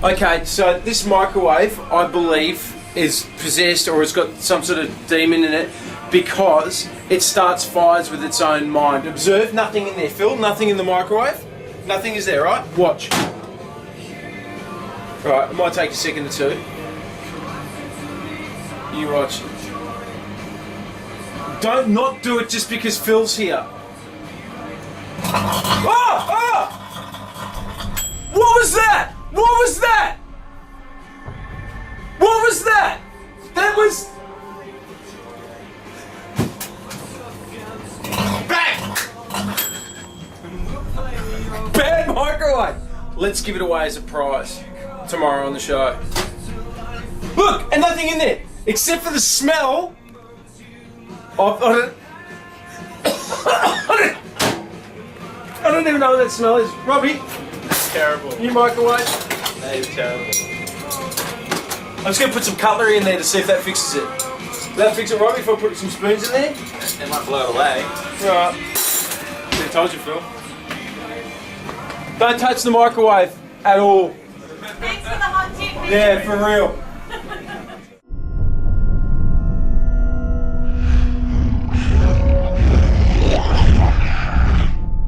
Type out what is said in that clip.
Okay, so this microwave, I believe, is possessed or it's got some sort of demon in it because it starts fires with its own mind. Observe, nothing in there, Phil, nothing in the microwave. Nothing is there, right? Watch. Right, it might take a second or two. You watch. Don't not do it just because Phil's here. Oh! Oh! What was that? What was that? What was that? That was... Bang! Bad microwave! Let's give it away as a prize tomorrow on the show. Look, and nothing in there, except for the smell of... I don't even know what that smell is. Robbie? Terrible. New microwave? That is terrible. I'm just going to put some cutlery in there to see if that fixes it. Does that fix it, Robbie, if I put some spoons in there? It might blow it away. Right. I told you, Phil. Don't touch the microwave at all. Thanks for the hot tip, man. Yeah, for real.